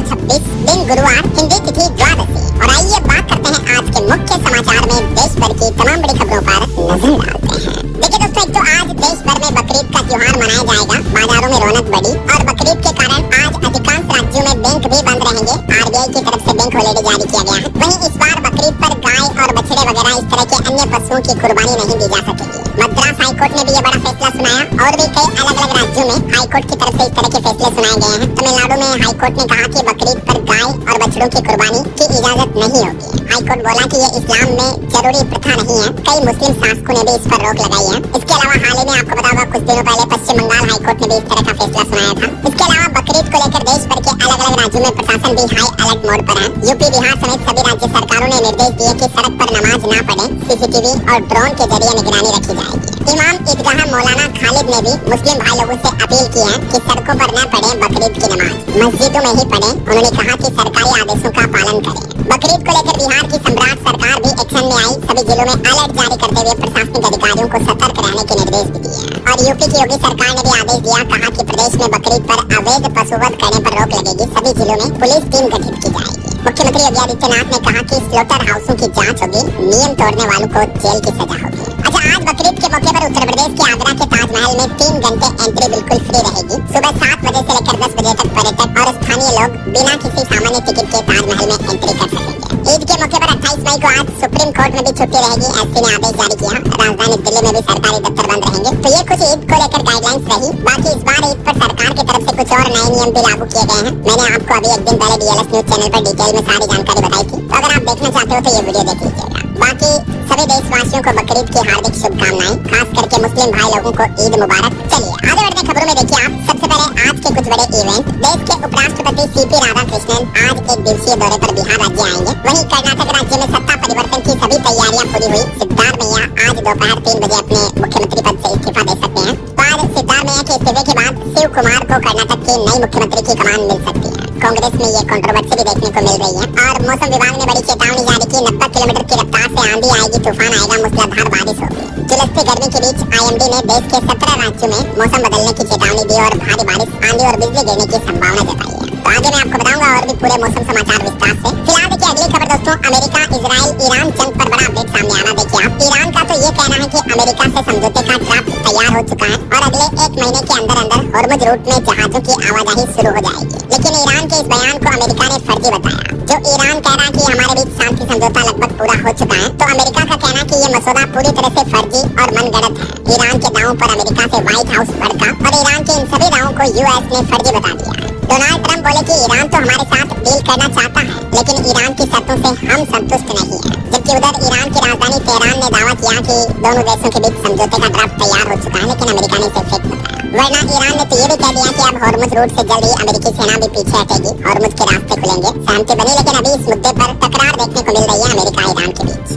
26 दिन गुरुवार, हिंदी तिथि द्वादशी। और आइए बात करते हैं आज के मुख्य समाचार में देश भर की तमाम बड़ी खबरों पर नजर डालते हैं। देखिए दोस्तों, एक तो आज देश भर में बकरीद का त्योहार मनाया जाएगा, बाजारों में रौनक बढ़ी और बकरीद के कारण आज अधिकांश राज्यों में बैंक भी बंद रहेंगे। आरबीआई की तरफ से बैंक हॉलिडे जारी किया गया है। वहीं इस बार बकरीद पर गाय और बछड़े वगैरह इस तरह के अन्य पशुओं की कुर्बानी नहीं दी जा सकेगी। मद्रास हाईकोर्ट ने भी ये बड़ा फैसला सुनाया और भी कई अलग अलग राज्यों में हाईकोर्ट की तरफ से इस तरह के फैसले सुनाए गए हैं। तमिलनाडु में हाईकोर्ट ने कहा कि बकरीद पर गाय और बछड़ों की कुर्बानी की इजाजत नहीं होगी। हाईकोर्ट बोला कि ये इस्लाम में जरूरी प्रथा नहीं है। कई मुस्लिम शासकों ने भी इस पर रोक लगाई है। इसके अलावा हाल ही में आपको पता होगा, कुछ दिनों पहले पश्चिम बंगाल हाईकोर्ट ने भी इस तरह का फैसला सुनाया था। इसके अलावा बकरीद को लेकर देश भर के अलग अलग राज्यों में प्रशासन भी हाई अलर्ट मोड पर है। यूपी, बिहार समेत सभी राज्य सरकारों ने निर्देश दिए कि सड़क पर नमाज न पढ़े, सीसीटीवी और ड्रोन के जरिए निगरानी रखी जाएगी। इमाम ईदगाह मौलाना खालिद ने भी मुस्लिम भाई लोगों से अपील की है कि सड़कों पर न पढ़े बकरीद की नमाज, मस्जिदों में ही पढ़े। उन्होंने कहा कि सरकारी आदेशों का पालन करें। बकरीद को लेकर बिहार की सम्राट सरकार भी एक्शन में आई। सभी जिलों में अलर्ट जारी करते हुए प्रशासनिक अधिकारियों को सतर्क रहने के निर्देश भी दिए। और यूपी की योगी सरकार ने भी आदेश दिया, कहा कि प्रदेश में बकरीद पर अवैध पशुवध करने पर रोक लगेगी। सभी जिलों में पुलिस टीम गठित की जाएगी। मुख्यमंत्री योगी आदित्यनाथ ने कहा कि स्लॉटर हाउसों की जांच होगी, नियम तोड़ने वालों को जेल की सजा होगी। अच्छा, आज बकरीद के मौके पर उत्तर प्रदेश के आगरा के ताजमहल में 3 घंटे एंट्री बिल्कुल फ्री रहेगी। सुबह 7 बजे से लेकर 10 बजे तक पर्यटक और स्थानीय लोग बिना किसी सामान्य टिकट के ताजमहल में एंट्री कर सकेंगे। ईद के मौके पर 28 मई को आज सुप्रीम कोर्ट में भी छुट्टी रहेगी। एसपी ने आदेश जारी किया। राजधानी दिल्ली में भी सरकारी दफ्तर बंद रहेंगे। तो ये कुछ ईद को लेकर गाइडलाइंस रही। बाकी इस बार ईद पर सरकार की तरफ से कुछ और नए नियम भी लागू किए गए हैं। मैंने आपको अभी एक दिन पहले डीएलएस न्यूज चैनल पर डिटेल में सारी जानकारी बताई थी। तो अगर आप देखना चाहते हो तो ये वीडियो देख लीजिएगा। बाकी सभी देशवासियों को बकरीद की हार्दिक शुभकामनाएं, खास करके मुस्लिम भाई लोगों को ईद मुबारक। चलिए आगे बढ़ते खबरों में। देखिए आप, सबसे पहले आज के कुछ बड़े इवेंट। देश के उपराष्ट्रपति सीपी राधाकृष्णन आज एक दिवसीय दौरे पर बिहार राज्य आएंगे। वहीं कर्नाटक राज्य में सत्ता परिवर्तन की सभी तैयारियां पूरी हुई। सिद्धारमैया आज दोपहर 3 बजे अपने मुख्यमंत्री पद से इस्तीफा दे सकते हैं। पर सिद्धारमैया के इस्तीफे के बाद शिव कुमार को कर्नाटक की नई मुख्यमंत्री की कमान मिल सकती है। कांग्रेस में ये कंट्रोवर्सी भी देखने को मिल रही है। और मौसम विभाग ने बड़ी चेतावनी जारी की। 90 किलोमीटर की रफ्तार से आंधी आएगी, तूफान आएगा, मूसलाधार बारिश होगी। झुलसती गर्मी के बीच आईएमडी ने देश के 17 राज्यों में मौसम बदलने की चेतावनी दी और भारी बारिश, आंधी और बिजली गिरने की संभावना जताई है। तो आगे मैं आपको बताऊंगा और भी पूरे मौसम समाचार विस्तार से। फिलहाल देखिए अगली खबर दोस्तों, अमेरिका, इजराइल, ईरान जंग पर बड़ा अपडेट सामने आना। देखिए आप, ईरान का तो ये कहना है कि अमेरिका से समझौते का ड्राफ्ट तैयार हो चुका है और अगले 1 महीने के अंदर अंदर हॉर्मुज रूट में जहाजों की आवाजाही शुरू हो जाएगी। लेकिन ईरान के इस बयान को अमेरिका ने फर्जी बताया। जो ईरान कह रहा है कि हमारे बीच शांति समझौता लगभग पूरा हो चुका है, तो अमेरिका का कहना है कि ये मसौदा पूरी तरह से फर्जी और मनगढ़ंत है। ईरान के दावों पर अमेरिका से व्हाइट हाउस भड़का और ईरान के इन सभी दावों को यूएस ने फर्जी बता दिया। डोनाल्ड ट्रंप बोले कि ईरान तो हमारे साथ डील करना चाहता है, लेकिन ईरान की शर्तों से हम संतुष्ट नहीं हैं। जबकि उधर ईरान की राजधानी तेहरान ने दावा किया कि दोनों देशों के बीच समझौते का ड्राफ्ट तैयार हो चुका है, लेकिन अमेरिका ने इसे फेक बताया। वरना ईरान ने तो ये भी कह दिया कि अब हॉर्मुज रूट से जल्द ही अमेरिकी सेना भी पीछे हटेगी, हॉर्मुज के रास्ते खुलेंगे। सहमति बनी, लेकिन अभी इस मुद्दे पर तकरार देखने को मिल रही है अमेरिका ईरान के बीच।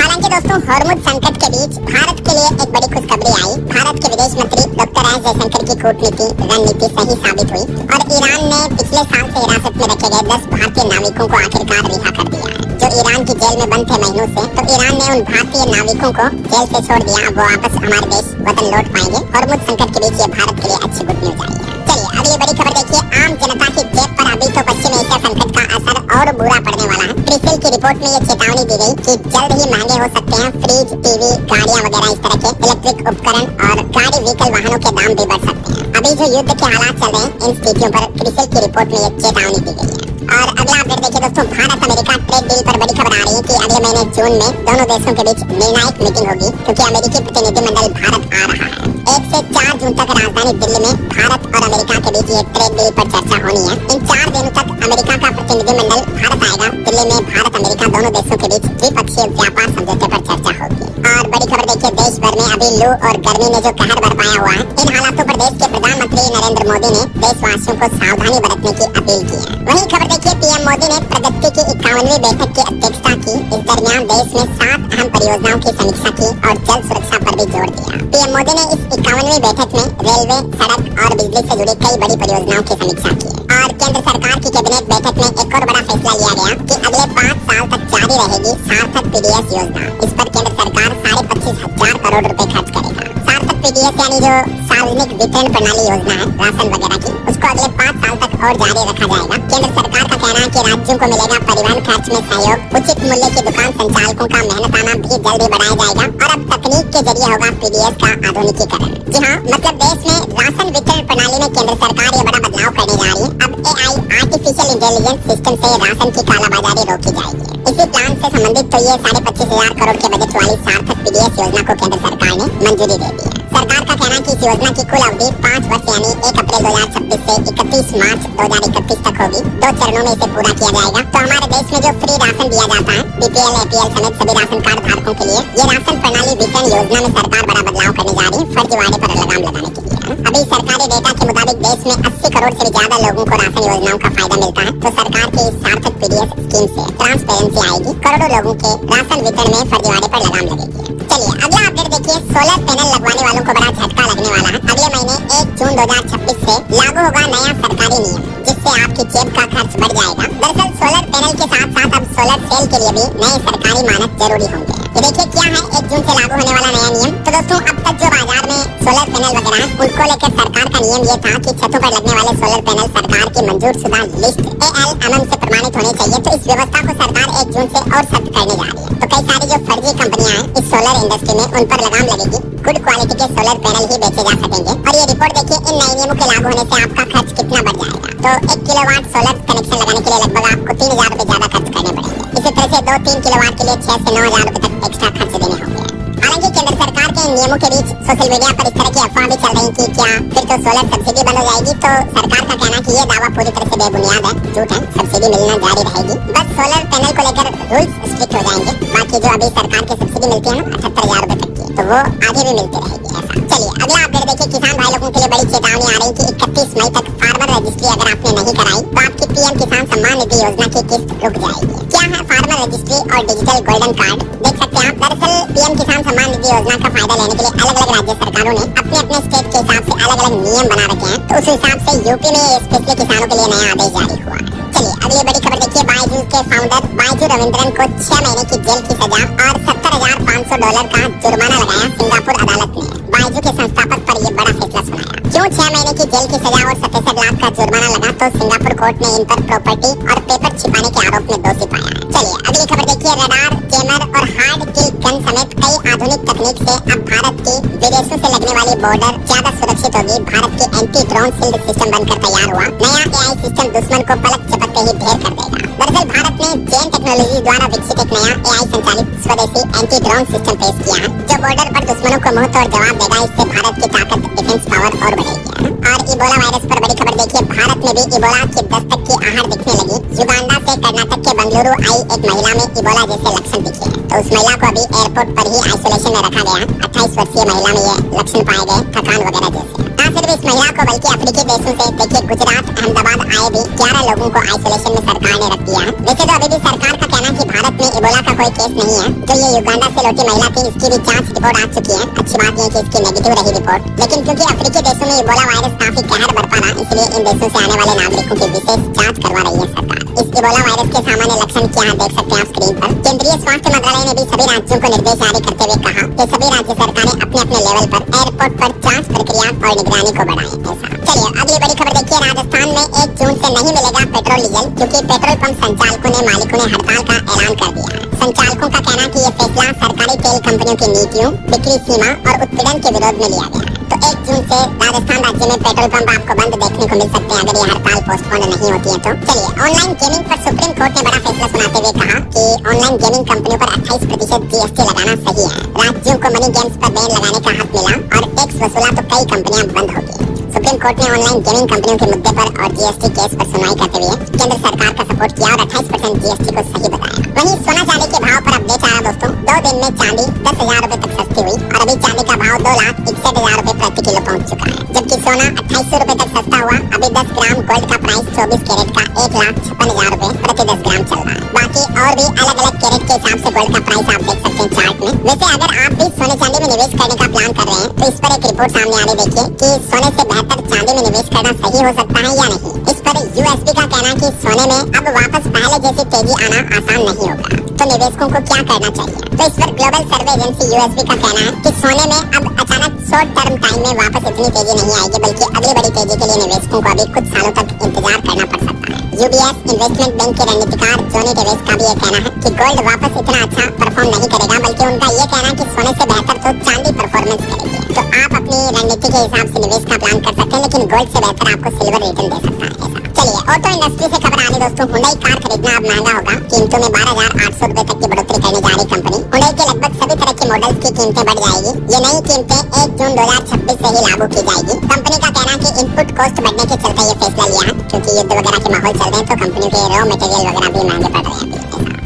हालांकि दोस्तों, हॉर्मुज संकट के बीच भारत के लिए एक बड़ी खुशखबरी आई। भारत के विदेश मंत्री डॉक्टर एस जयशंकर की कूटनीति रणनीति सही साबित हुई और ईरान ने पिछले साल से हिरासत में रखे गए 10 भारतीय नाविकों को आखिरकार रिहा कर दिया है, जो ईरान की जेल में बंद थे महीनों से। तो ईरान ने उन भारतीय नाविकों को जेल से छोड़ दिया। अब वो वापस हमारे देश वतन लौट पाएंगे। हॉर्मुज संकट के बीच ये भारत के लिए अच्छी गुड न्यूज आई है। चलिए अगली बड़ी खबर देखिए, आम जनता की जेब पर अभी तो पश्चिम एशिया संकट का असर और बुरा पड़ने वाला है। क्रिसिल की रिपोर्ट में ये चेतावनी दी गई कि जल्द ही महंगे हो सकते हैं फ्रिज, टीवी, गाड़ियां वगैरह, इस तरह के इलेक्ट्रिक उपकरण और गाड़ी व्हीकल वाहनों के दाम भी बढ़ सकते हैं। अभी जो युद्ध के हालात चल रहे हैं, इन स्थितियों पर क्रिसिल की रिपोर्ट में ये चेतावनी दी गई है। और अगला अपडेट देखिए दोस्तों, भारत अमेरिका ट्रेड डील पर बड़ी खबर आ रही है कि अगले महीने जून में दोनों देशों के बीच निर्णायक मीटिंग होगी, क्योंकि अमेरिकी प्रतिनिधिमंडल भारत आ रहा है। 1 से 4 जून तक राजधानी दिल्ली में भारत और अमेरिका के बीच ये ट्रेड डील पर चर्चा होनी है। इन 4 दिनों तक अमेरिका का प्रतिनिधिमंडल भारत आएगा। दिल्ली में भारत अमेरिका दोनों देशों के बीच द्विपक्षीय व्यापार समझौते पर चर्चा होगी। और बड़ी खबर देखिए, देश भर में अभी लू और गर्मी ने जो कहर बरपाया हुआ है, इन हालातों पर देश के प्रधानमंत्री नरेंद्र मोदी ने देशवासियों को सावधानी बरतने की अपील की है। वहीं खबर देखिए, पीएम मोदी ने प्रगति की 51वीं बैठक की अध्यक्षता की। इस दरमियान देश में 7 अहम परियोजनाओं की समीक्षा की और जल सुरक्षा पर भी जोर दिया। पीएम मोदी ने इस 51वीं बैठक में रेलवे, सड़क और बिजली से जुड़ी कई बड़ी परियोजनाओं की समीक्षा की। और केंद्र सरकार की कैबिनेट बैठक में एक और बड़ा फैसला लिया गया कि अगले 5 साल तक जारी रहेगी सार्थक पीडीएस योजना। इस पर केंद्र सरकार 25,500 करोड़ रुपए खर्च करेगा। सार्थक पीडीएस यानी जो सार्वजनिक वितरण प्रणाली योजना है राशन वगैरह की, उसको अगले 5 साल साल तक और जारी रखा जाएगा। केंद्र सरकार का कहना है कि राज्यों को मिलेगा परिवहन खर्च में सहयोग, उचित मूल्य की दुकान संचालकों का मेहनताना भी जल्दी बढ़ाया जाएगा और अब तकनीक के जरिए होगा पीडीएस का आधुनिकीकरण। जी हाँ, मतलब देश में राशन वितरण प्रणाली में केंद्र सरकार ये बड़ा बदलाव करने जा रही है। अब AI आर्टिफिशियल इंटेलिजेंस सिस्टम से राशन की कालाबाजारी रोकी जाएगी। इसी प्लान से संबंधित तो ये 25,500 करोड़ के बजट वाली सार्थक पीडीएस योजना को केंद्र सरकार ने मंजूरी दे दी है। सरकार का कहना है कि इस योजना की कुल अवधि 5 वर्ष यानी 1 अप्रैल 2026 से 31 मार्च 2031 तक होगी। 2 चरणों में इसे पूरा किया जाएगा। तो हमारे देश में जो फ्री राशन दिया जाता है BPL APL समेत सभी राशन कार्ड धारकों के लिए ये राशन प्रणाली वितरण योजना में सरकार बड़ा बदलाव करने जा रही है, फर्जीवाड़े पर लगाम लगाने के लिए। अभी सरकारी डेटा के मुताबिक देश में 80 करोड़ से ज्यादा लोगों को राशन योजनाओं का फायदा मिलता है। तो सरकार की इस सार्थक पीडीएस स्कीम से ट्रांसपेरेंसी आएगी, करोड़ों लोगों के राशन वितरण में फर्जीवाड़े पर लगाम लगेगी। चलिए अगला अपडेट देखिए। सोलर पैनल लगवाने वालों को बड़ा झटका लगने वाला है। अगले महीने 1 जून 2026 से लागू होगा नया सरकारी नियम, जिससे आपकी जेब का खर्च बढ़ जाएगा। दरअसल सोलर पैनल के साथ साथ अब सोलर सेल के लिए भी नए सरकारी मानक जरूरी होंगे। ये देखिए क्या है 1 जून से लागू होने वाला नया नियम। तो दोस्तों अब तक जो बाजार में सोलर पैनल वगैरह है उनको लेकर सरकार का नियम ये था कि छतों पर लगने वाले सोलर पैनल सरकार की मंजूर शुदा लिस्ट ALMM से प्रमाणित होने चाहिए। तो इस व्यवस्था को सरकार 1 जून से और सख्त करने जा रही है। तो कई सारी जो फर्जी कंपनियां हैं इस सोलर इंडस्ट्री में उन पर लगाम लगेगी। गुड क्वालिटी के सोलर पैनल ही बेचे जा सकेंगे। और ये रिपोर्ट देखिए इन नए नियमों के लागू होने से आपका खर्च कितना बढ़ जाएगा। तो 1 किलोवाट सोलर कनेक्शन लगाने के लिए लगभग आपको 3,000 रुपए ज्यादा खर्च करने पड़ेंगे। इसी तरह से 2-3 किलोवाट के लिए 6 से 9,000 रुपए तक एक्स्ट्रा खर्च देने होंगे। हालांकि केंद्र सरकार के इन नियमों के बीच सोशल मीडिया पर इस तरह की अफवाह भी चल रही कि क्या फिर तो सोलर सब्सिडी बंद हो जाएगी। तो सरकार का कहना है कि ये दावा पूरी तरह से बेबुनियाद है, झूठ है। सब्सिडी मिलना जारी रहेगी, बस सोलर पैनल को लेकर रूल्स स्ट्रिक्ट हो जाएंगे। बाकी जो अभी सरकार की सब्सिडी मिलती है ना 78,000 रुपए तक की, तो वो आगे भी मिलती रहेगी ऐसा। चलिए अगला अपडेट देखिए। किसान भाई लोगों के लिए बड़ी चेतावनी आ रही है कि 31 मई तक फार्मर रजिस्ट्री अगर आपने नहीं कराई तो आपकी PM किसान सम्मान निधि योजना की किस्त रुक जाएगी। क्या है फार्मर रजिस्ट्री और डिजिटल गोल्डन कार्ड, देख सकते हैं आप। दरअसल PM किसान सम्मान निधि योजना का फायदा लेने के लिए अलग अलग राज्य सरकारों ने अपने अपने स्टेट के हिसाब से अलग अलग नियम बना रखे हैं। तो उस हिसाब से यूपी में स्पेशली किसानों के लिए नया आदेश जारी हुआ है। चलिए अगली बड़ी खबर देखिए। बायजूस के फाउंडर बायजू रविंद्रन को 6 महीने की जेल की सजा और $70,500 का जुर्माना लगाया सिंगापुर अदालत ने। बायजू के संस्थापक पर यह बड़ा फैसला सुनाया। क्यों 6 महीने की जेल की सजा और 67 लाख का जुर्माना लगा? तो सिंगापुर कोर्ट ने इन पर प्रॉपर्टी और पेपर छिपाने के आरोप में दोषी पाया है। चलिए अगली खबर देखिए। रडार, जैमर और हार्ड किल गन समेत कई आधुनिक तकनीक से अब भारत की विदेशों से लगने वाली बॉर्डर ज्यादा सुरक्षित होगी। भारत की एंटी ड्रोन शील्ड सिस्टम बनकर तैयार हुआ। नया AI सिस्टम दुश्मन को पलक झपकते ही ढेर कर देगा। दरअसल भारत ने जेन टेक्नोलॉजी द्वारा विकसित एक नया AI संचालित स्वदेशी एंटी ड्रोन सिस्टम पेश किया है, जो बॉर्डर पर दुश्मनों को मुंह तोड़ जवाब देगा। इससे भारत की ताकत, डिफेंस पावर और बढ़ेगी। और इबोला वायरस पर बड़ी खबर देखिए। भारत में भी इबोला की दस्तक की आहट दिखने लगी। युगांडा से कर्नाटक के बेंगलुरु आई एक महिला में इबोला जैसे लक्षण दिखे। तो उस महिला को अभी एयरपोर्ट पर ही आइसोलेशन में रखा गया। 28 वर्षीय महिला में ये लक्षण पाए गए, थकान वगैरह जैसे। ना सिर्फ इस महिला को बल्कि अफ्रीकी देशों से देखिए गुजरात, अहमदाबाद आए भी 11 लोगों को आइसोलेशन में सरकार ने रख दिया है। वैसे तो अभी भी सरकार का कहना है कि भारत में इबोला का कोई केस नहीं है। जो ये युगांडा से लौटी महिला थी इसकी भी जांच रिपोर्ट आ चुकी है। अच्छी बात यह है कि इसकी नेगेटिव रही रिपोर्ट। लेकिन क्योंकि अफ्रीकी देशों में इबोला वायरस काफी कहर बरपा रहा, इसलिए इन देशों से आने वाले नागरिकों की विशेष जांच करवा रही है सरकार। इस इबोला वायरस के सामान्य लक्षण क्या है देख सकते हैं आप स्क्रीन पर। केंद्रीय स्वास्थ्य मंत्रालय ने भी सभी राज्यों को निर्देश जारी करते हुए कहा कि सभी राज्य सरकारें अपने अपने लेवल पर एयरपोर्ट पर जांच प्रक्रिया और निगरानी को बढ़ाएं। ऐसा। चलिए अगली बड़ी खबर देखिए। राजस्थान में 1 जून से नहीं मिलेगा पेट्रोल डीजल, क्योंकि पेट्रोल पंप संचालकों ने मालिकों ने हड़ताल का ऐलान कर दिया है। संचालकों का कहना है कि यह फैसला सरकारी तेल कंपनियों की नीतियों, बिक्री सीमा और उत्पीड़न के विरोध में लिया गया। तो 1 जून से राजस्थान राज्य में पेट्रोल पंप आपको बंद देखने को मिल सकते हैं अगर ये हड़ताल पोस्टपोन नहीं होती है तो। चलिए ऑनलाइन गेमिंग पर सुप्रीम कोर्ट ने बड़ा फैसला सुनाते हुए कहा कि ऑनलाइन गेमिंग कंपनियों पर 28% GST लगाना सही है। राज्यों को मनी गेम्स पर बैन लगाने का हक मिला और टैक्स वसूला तो कई कंपनियां बंद होगी। सुप्रीम कोर्ट ने ऑनलाइन गेमिंग कंपनियों के मुद्दे पर और GST केस पर सुनवाई करते हुए केंद्र सरकार का सपोर्ट किया और 28% GST को सही बताया। वहीं सोना चांदी के भाव पर अपडेट आया दोस्तों। 2 दिन में चांदी 10,000 रुपए तक सस्ती हुई और अभी चांदी का भाव 2,61,000 रुपए प्रति किलो पहुंच चुका है, जबकि सोना 2800 रुपए तक सस्ता हुआ। अभी 10 ग्राम गोल्ड का प्राइस 24 कैरेट का 1,56,000 रुपए प्रति 10 ग्राम चल रहा है। बाकी और भी अलग अलग कैरेट के हिसाब से गोल्ड का प्राइस आप देख सकते हैं चार्ट में। वैसे अगर आप भी सोने चांदी में निवेश करने का प्लान कर रहे हैं तो इस पर एक रिपोर्ट सामने आ रही देखिए कि सोने से बेहतर चांदी में निवेश करना सही हो सकता है या नहीं। इस पर पर यूएसबी का कहना है कि सोने में अब वापस पहले जैसी तेजी आना आसान नहीं होगा। तो निवेशकों को क्या करना चाहिए? तो इस पर ग्लोबल सर्वे एजेंसी यूएसबी का कहना है कि सोने में अब अचानक शॉर्ट टर्म टाइम में वापस इतनी तेजी नहीं आएगी, बल्कि अगली बड़ी तेजी के लिए निवेशकों को अभी कुछ सालों तक इंतजार करना पड़ सकता है। यूबीएस इन्वेस्टमेंट बैंक के रणनीतिकार जॉनी डेविस का भी ये कहना है कि गोल्ड वापस इतना अच्छा परफॉर्म नहीं करेगा, बल्कि उनका ये कहना है कि सोने से बेहतर तो चांदी परफॉर्मेंस करेगी। तो आप अपनी रणनीति के हिसाब से निवेश का प्लान कर सकते हैं, लेकिन गोल्ड से बेहतर आपको सिल्वर रिटर्न दे सकता है। ऐसा चलिए ऑटो इंडस्ट्री से खबर आने दोस्तों, हुंडई कार खरीदना अब महंगा होगा। कीमतों में 12,800 रुपए तक की बढ़ोतरी करने जा रही कंपनी। हुंडई के लगभग सभी तरह के मॉडल्स की कीमतें बढ़ जाएगी। ये नई कीमतें 1 जून 2026 से ही लागू की जाएगी। कंपनी का कहना है कि इनपुट कॉस्ट बढ़ने के चलते ये फैसला लिया है, क्योंकि युद्ध वगैरह के माहौल चल रहे हैं, तो कंपनियों के रॉ मटेरियल वगैरह भी महंगे पड़ रहे हैं।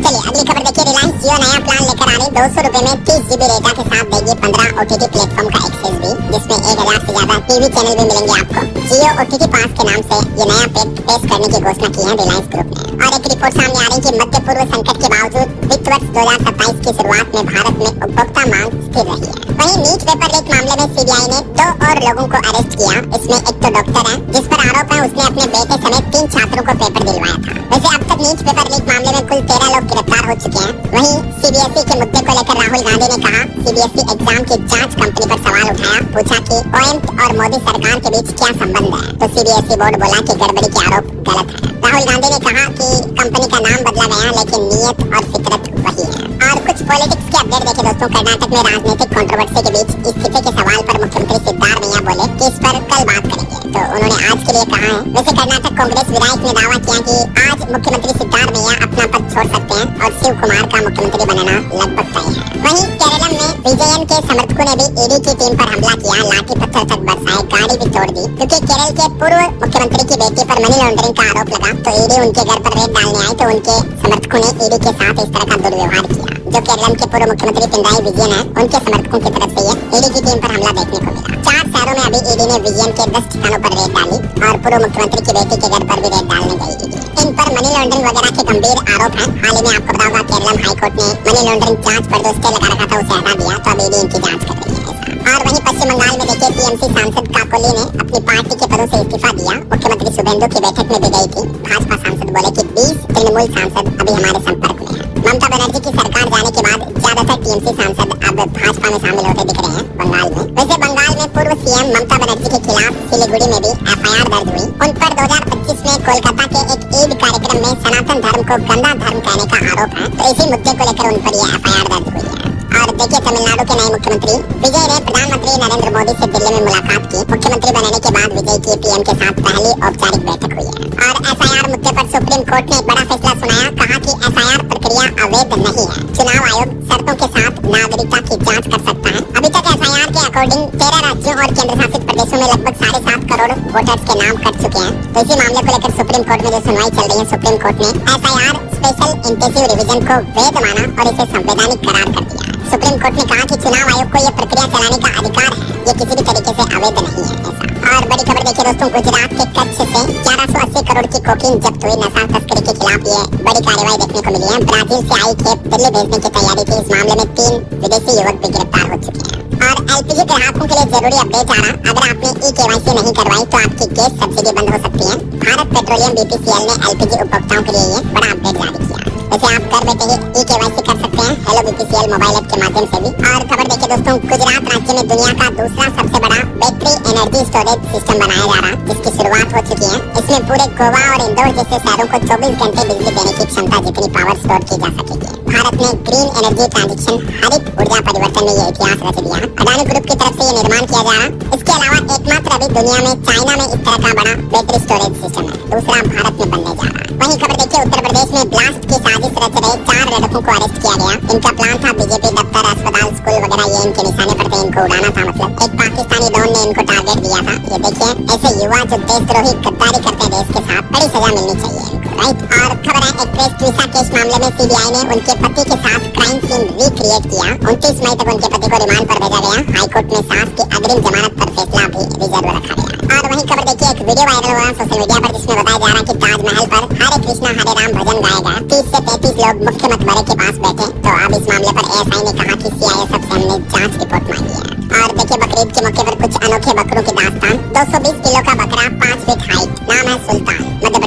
चलिए अगली खबर देखिए, रिलायंस जियो नया प्लान लेकर आ रही। 200 रुपए में 30 GB डेटा के साथ देगी 15 OTT प्लेटफॉर्म का एक्सेस भी, जिसमें 1000 से ज्यादा टीवी चैनल भी मिलेंगे आपको। जियो OTT पास के नाम से ये नया पैक पेश करने की घोषणा की है रिलायंस ग्रुप ने। और एक रिपोर्ट सामने आ रही है कि मध्य पूर्व संकट के बावजूद वित्त वर्ष 2027 की शुरुआत में भारत में उपभोक्ता मांग स्थिर रही है। वहीं नीट पेपर लीक मामले में सीबीआई ने 2 और लोगों को अरेस्ट किया। इसमें एक तो डॉक्टर है जिस पर आरोप है उसने अपने बेटे समेत 3 छात्रों को पेपर दिलवाया था। वैसे अब तक नीट पेपर लीक मामले में कुल 13 लोग गिरफ्तार हो चुके हैं। वहीं सीबीएसई के मुद्दे को लेकर राहुल गांधी ने कहा, सीबीएसई एग्जाम की जांच कंपनी पर सवाल उठाया, पूछा कि ओएमटी और मोदी सरकार के बीच क्या संबंध है। तो सीबीएसई बोर्ड बोला कि गड़बड़ी के आरोप गलत है। राहुल गांधी ने कहा कि कंपनी का नाम बदला गया, लेकिन नीयत और फितरत वही है। और कुछ पॉलिटिक्स के अपडेट देखे दोस्तों, कर्नाटक में राजनीतिक कंट्रोवर्सी के बीच इस्तीफे के सवाल पर मुख्यमंत्री सिद्धारमैया बोले कि इस पर कल बात करेंगे। तो उन्होंने आज के लिए कहा है। वैसे कर्नाटक कांग्रेस विधायक ने दावा किया कि आज मुख्यमंत्री सिद्धारमैया अपना पद छोड़ सकते हैं और शिव कुमार का मुख्यमंत्री बनना लगभग तय है। वहीं केरल में विजयन के समर्थकों ने भी ईडी की टीम पर हमला किया, लाठी पत्थर तक बरसाए, गाड़ी भी तोड़ दी, क्योंकि केरल के पूर्व मुख्यमंत्री की बेटी पर मनी लॉन्ड्रिंग का आरोप लगा। तो ईडी उनके घर पर रेड डालने आई तो उनके समर्थकों ने ईडी के साथ इस तरह का दुर्व्यवहार किया। जो केरल के पूर्व मुख्यमंत्री पिनराई विजयन है, उनके समर्थकों की तरफ से ये ईडी की टीम पर हमला देखने को मिला। 4 शहरों में अभी ईडी ने विजयन के 10 ठिकानों पर रेड डाली और पूर्व मुख्यमंत्री की बेटी के घर पर भी रेड डालने गई ईडी। इन पर मनी लॉन्ड्रिंग वगैरह के गंभीर आरोप हैं। हाल ही में आपको पता होगा केरल हाईकोर्ट ने मनी लॉन्ड्रिंग जांच पर जो स्टे लगा रखा था उसे हटा दिया, तो अब ईडी इनकी जांच कर रही है। और वहीं पश्चिम बंगाल में देखिए, टीएमसी सांसद काकोली ने अपनी पार्टी के पदों से इस्तीफा दिया। मुख्यमंत्री शुभेंदु की बैठक में भी गई थी। भाजपा सांसद बोले कि 20 तृणमूल सांसद अभी हमारे संपर्क में हैं। ममता बनर्जी की सरकार जाने के बाद ज्यादातर टीएमसी सांसद अब भाजपा में शामिल होते दिख रहे हैं बंगाल में। वैसे बंगाल में पूर्व सीएम ममता बनर्जी के खिलाफ सिलीगुड़ी में भी एफआईआर दर्ज हुई। उन पर 2025 में कोलकाता के एक ईद कार्यक्रम में सनातन धर्म को गंदा धर्म कहने का आरोप है। तो इसी मुद्दे को लेकर उन पर यह एफआईआर दर्ज हुई है। और देखिए, तमिलनाडु के नए मुख्यमंत्री विजय ने प्रधानमंत्री नरेंद्र मोदी से दिल्ली में मुलाकात की। मुख्यमंत्री बनने के बाद विजय की पीएम के साथ पहली औपचारिक बैठक हुई है। और एफआईआर मुद्दे पर सुप्रीम कोर्ट ने एक बड़ा फैसला सुनाया, कहा कि एफआईआर प्रक्रिया अवैध नहीं है। चुनाव आयोग शर्तों के साथ नागरिकता की जांच कर सकता है। अभी तक एफआईआर के अकॉर्डिंग 13 राज्यों और केंद्र शासित प्रदेशों में लगभग 7.5 करोड़ वोटर्स के नाम कट चुके हैं। तो इसी मामले को लेकर सुप्रीम कोर्ट में जो सुनवाई चल रही है, सुप्रीम कोर्ट ने एफआईआर स्पेशल इंटेंसिव रिवीजन को वैध माना और इसे संवैधानिक करार कर दिया। सुप्रीम कोर्ट ने कहा कि चुनाव आयोग को यह प्रक्रिया चलाने का अधिकार है, ये किसी भी तरीके से अवैध नहीं है ऐसा। और बड़ी खबर देखिए दोस्तों, गुजरात के कच्छ से 1180 करोड़ की कोकीन जब्त हुई। नशा तस्करी के खिलाफ ये बड़ी कार्रवाई देखने को मिली है। ब्राजील से आई खेप दिल्ली भेजने की तैयारी थी। इस मामले में 3 विदेशी युवक भी गिरफ्तार हो चुके हैं। और एलपीजी ग्राहकों के लिए जरूरी अपडेट आ रहा, अगर आपने ई-केवाईसी नहीं करवाई तो आपकी गैस सब्सिडी बंद हो सकती है। भारत पेट्रोलियम बीपीसीएल ने एलपीजी उपभोक्ताओं के लिए ये बड़ा अपडेट जारी किया। वैसे आप घर बैठे ही ई-केवाईसी कर सकते हैं हेलो बीपीसीएल मोबाइल ऐप के माध्यम से भी। और खबर देखिए दोस्तों, गुजरात राज्य में दुनिया का दूसरा सबसे बड़ा बैटरी एनर्जी स्टोरेज सिस्टम बनाया जा रहा है, जिसकी शुरुआत हो चुकी है। इसमें पूरे गोवा और इंदौर जैसे शहरों को 24 घंटे बिजली देने की क्षमता जितनी पावर स्टोर की जा सकेगी। भारत ने ग्रीन एनर्जी ट्रांजिशन हरित ऊर्जा परिवर्तन में ये इतिहास रच दिया। अडानी ग्रुप की तरफ से ये निर्माण किया जा रहा है। इसके अलावा एकमात्र अभी दुनिया में चाइना में इस तरह का बड़ा बैटरी स्टोरेज सिस्टम है, दूसरा भारत में बनने जा रहा है। वहीं खबर देखिए, उत्तर प्रदेश में ब्लास्ट की साजिश रच रहे 4 लड़कों को अरेस्ट किया गया। इनका प्लान था बीजेपी दफ्तर, अस्पताल, स्कूल वगैरह ये इनके निशाने पर थे, इनको उड़ाना था। मतलब एक पाकिस्तानी डॉन ने इनको टारगेट दिया था। ये देखिए, ऐसे युवा जो देशद्रोही गद्दारी करते हैं देश के साथ, बड़ी सजा मिलनी चाहिए इनको, राइट। और खबर है, एक्ट्रेस ट्विसा केस मामले में सीबीआई ने उनके पति के साथ क्राइम सीन रिक्रिएट किया। 29 मई तक उनके पति को रिमांड पर भेजा गया। हाईकोर्ट में सास की अग्रिम जमानत पर फैसला भी रिजर्व रखा गया। और वहीं खबर देखिए, एक वीडियो वायरल हुआ सोशल मीडिया पर, जिसमें बताया जा रहा है कि ताजमहल पर हरे कृष्णा हरे राम भजन गाया गया। 30 से 33 लोग मुख्य मकबरे के पास बैठे। तो अब इस मामले पर एएसआई ने कहा कि सीआईएसएफ से हमने जांच रिपोर्ट मांगी है। और देखिए, बकरीद के मौके पर कुछ अनोखे बकरों की दास्तान। 220 किलो का बकरा 5 फीट हाइट, नाम है सुल्तान। मध्य